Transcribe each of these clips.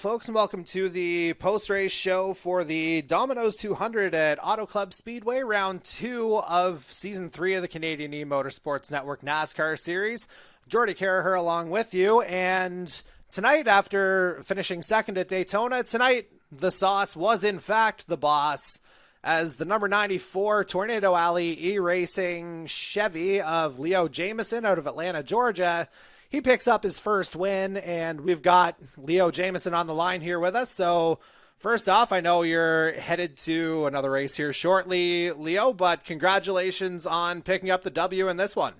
folks, and welcome to the post-race show for the Domino's 200 at Auto Club Speedway, round 2 of Season 3 of the Canadian E-Motorsports Network NASCAR Series. Geordie Carragher along with you, and tonight, after finishing second at Daytona, tonight the sauce was in fact the boss, as the number 94 Tornado Alley E-Racing Chevy of Leo Jamieson out of Atlanta, Georgia, he picks up his first win, and we've got Leo Jamieson on the line here with us. So first off, I know you're headed to another race here shortly, Leo, but congratulations on picking up the W in this one.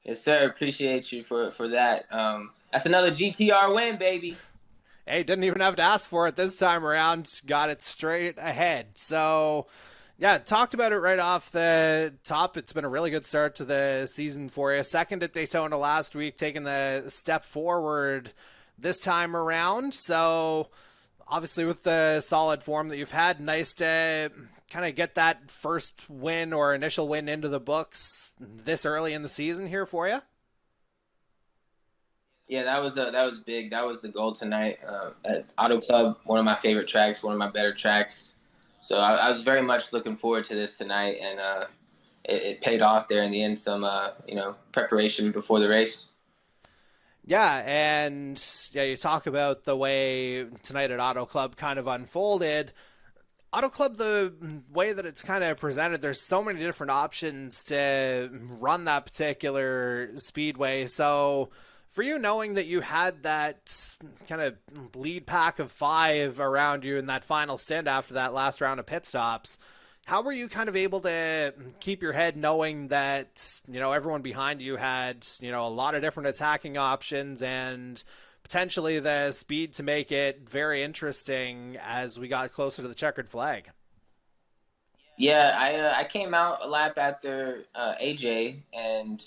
Yes, sir. Appreciate you for that. That's another GTR win, baby. Hey, didn't even have to ask for it this time around. Got it straight ahead. So yeah, talked about it right off the top. It's been a really good start to the season for you. Second at Daytona last week, taking the step forward this time around. So obviously with the solid form that you've had, nice to kind of get that first win or initial win into the books this early in the season here for you. Yeah, that was big. That was the goal tonight at Auto Club, one of my favorite tracks, one of my better tracks. So I was very much looking forward to this tonight, and it paid off there in the end. Some preparation before the race. Yeah, and yeah, you talk about the way tonight at Auto Club kind of unfolded. Auto Club, the way that it's kind of presented, there's so many different options to run that particular speedway. So for you, knowing that you had that kind of lead pack of 5 around you in that final stint after that last round of pit stops, how were you kind of able to keep your head knowing that, everyone behind you had, a lot of different attacking options and potentially the speed to make it very interesting as we got closer to the checkered flag? Yeah, I came out a lap after AJ, and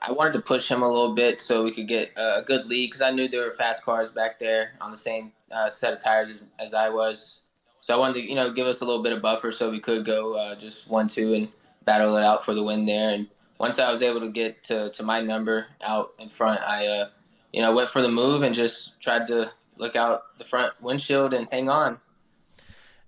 I wanted to push him a little bit so we could get a good lead, because I knew there were fast cars back there on the same set of tires as I was. So I wanted to, give us a little bit of buffer so we could go just 1-2 and battle it out for the win there. And once I was able to get to my number out in front, I went for the move and just tried to look out the front windshield and hang on.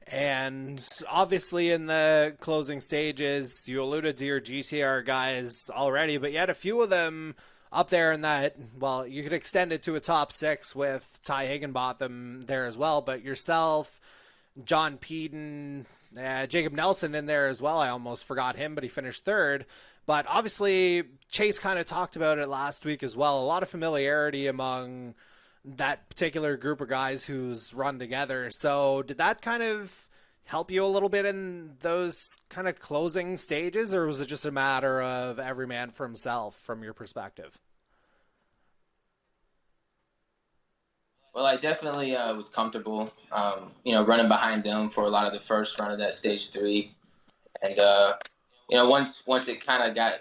And obviously in the closing stages, you alluded to your GTR guys already, but you had a few of them up there in that, well, you could extend it to a top 6 with Ty Higginbotham there as well, but yourself, John Peden, Jacob Nelson in there as well. I almost forgot him, but he finished 3rd. But obviously, Chase kind of talked about it last week as well. A lot of familiarity among that particular group of guys who's run together. So did that kind of help you a little bit in those kind of closing stages, or was it just a matter of every man for himself from your perspective? Well, I definitely was comfortable, running behind them for a lot of the first run of that stage 3. And, once it kind of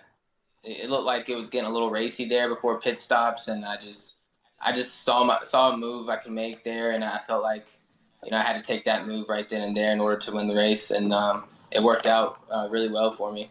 it looked like it was getting a little racy there before pit stops, and I just saw a move I could make there, and I felt like, I had to take that move right then and there in order to win the race, and it worked out really well for me.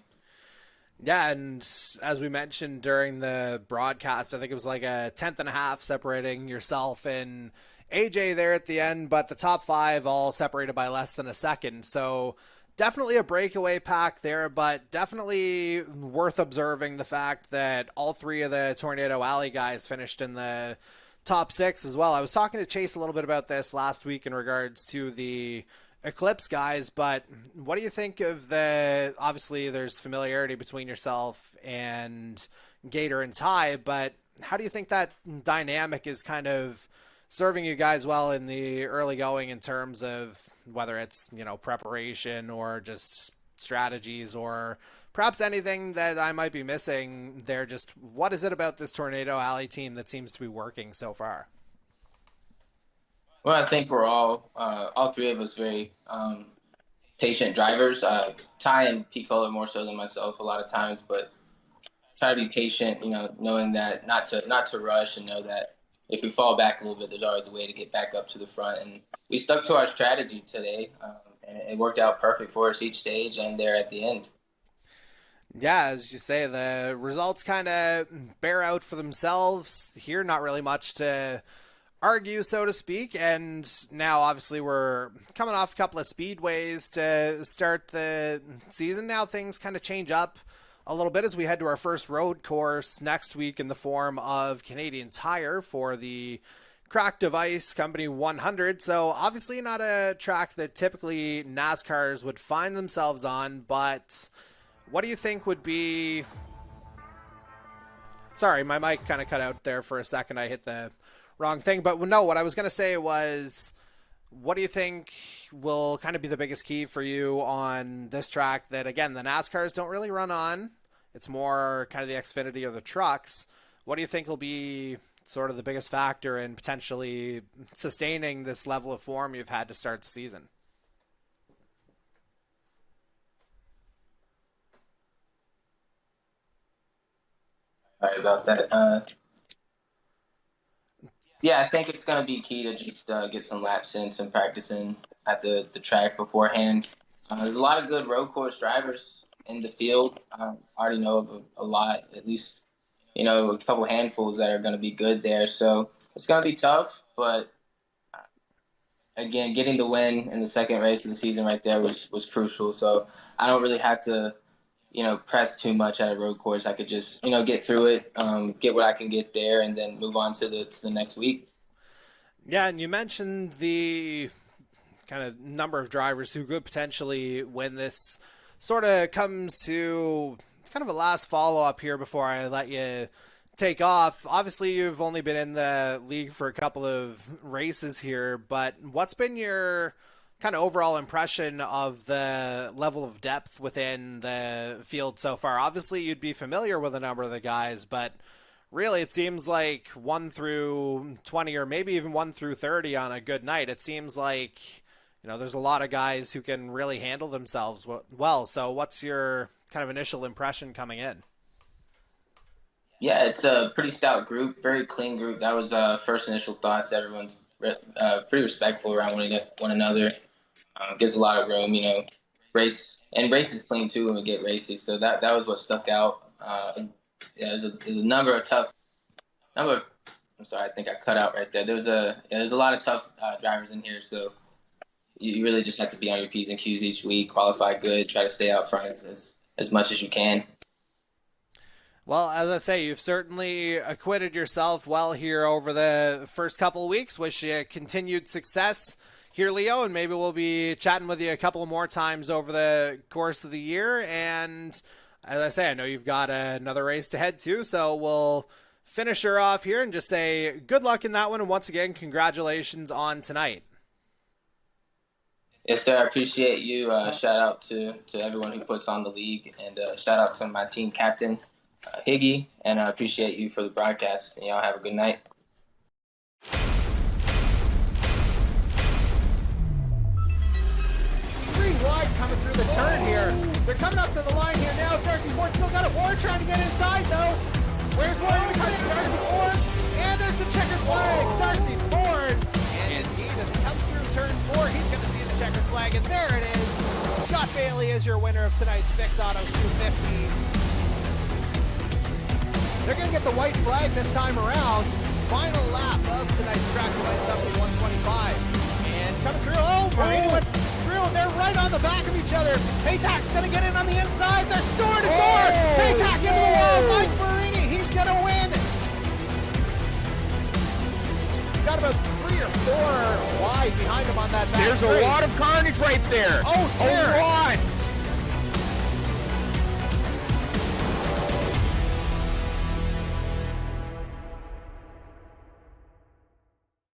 Yeah, and as we mentioned during the broadcast, I think it was like a 10th and a half separating yourself and AJ there at the end, but the top 5 all separated by less than a second. So definitely a breakaway pack there, but definitely worth observing the fact that all 3 of the Tornado Alley guys finished in the top 6 as well. I was talking to Chase a little bit about this last week in regards to the Eclipse guys, but what do you think of obviously there's familiarity between yourself and Gator and Ty, but how do you think that dynamic is kind of serving you guys well in the early going in terms of whether it's, preparation or just strategies, or perhaps anything that I might be missing there? Just what is it about this Tornado Alley team that seems to be working so far? Well, I think we're all 3 of us very patient drivers. Ty and Picola more so than myself a lot of times, but try to be patient, knowing that not to rush, and know that if we fall back a little bit, there's always a way to get back up to the front. And we stuck to our strategy today, and it worked out perfect for us each stage and there at the end. Yeah, as you say, the results kind of bear out for themselves here. Not really much to argue, so to speak. And now, obviously, we're coming off a couple of speedways to start the season. Now things kind of change up a little bit as we head to our first road course next week in the form of Canadian Tire for the Cracked of Ice Company 100. So obviously not a track that typically NASCARs would find themselves on, but what do you think would be... Sorry, my mic kind of cut out there for a second. I hit the wrong thing. But no, what I was going to say was, what do you think will kind of be the biggest key for you on this track that, again, the NASCARs don't really run on? It's more kind of the Xfinity or the trucks. What do you think will be sort of the biggest factor in potentially sustaining this level of form you've had to start the season? Sorry about that. Yeah, I think it's going to be key to just get some laps in, some practicing at the track beforehand. There's a lot of good road course drivers in the field. I already know of a lot, at least, a couple handfuls that are going to be good there. So it's going to be tough, but again, getting the win in the second race of the season right there was crucial. So I don't really have to, press too much at a road course. I could just, get through it, get what I can get there, and then move on to the next week. Yeah, and you mentioned the kind of number of drivers who could potentially win this. Sort of comes to kind of a last follow-up here before I let you take off. Obviously, you've only been in the league for a couple of races here, but what's been your kind of overall impression of the level of depth within the field so far? Obviously, you'd be familiar with a number of the guys, but really it seems like 1 through 20 or maybe even 1 through 30 on a good night. It seems like, there's a lot of guys who can really handle themselves well. So what's your kind of initial impression coming in? Yeah, it's a pretty stout group, very clean group. That was first initial thoughts. Everyone's pretty respectful around one another. Gives a lot of room, race is clean too when we get racy. So that was what stuck out. There's a number of tough. I'm sorry, I think I cut out right there. There's a lot of tough drivers in here. So you really just have to be on your P's and Q's each week, qualify good, try to stay out front as much as you can. Well, as I say, you've certainly acquitted yourself well here over the first couple of weeks. Wish you continued success here, Leo, and maybe we'll be chatting with you a couple more times over the course of the year. And as I say, I know you've got another race to head to, so we'll finish her off here and just say good luck in that one. And once again, congratulations on tonight. Yes, sir. I appreciate you. Shout out to everyone who puts on the league, and shout out to my team captain, Higgy, and I appreciate you for the broadcast. And y'all have a good night. 3 wide coming through the turn here. They're coming up to the line here now. Darcy Ford still got a Ward trying to get inside though. Where's Ward going to come in? Darcy Ford, and there's the checkered flag. Darcy Ford, and indeed as he comes through turn 4, he's going to see the checkered flag, and there it is. Scott Bailey is your winner of tonight's Fix Auto 250. They're going to get the white flag this time around. Final lap of tonight's Cracked of Ice number 125. And coming through, Marini went through. They're right on the back of each other. Paytack's going to get in on the inside. They're door to door. Paytack into the wall. Mike Marini, he's going to win. Got about 3 or 4 wide behind him on that back There's straight. a lot of carnage right there. Oh, dear. A lot.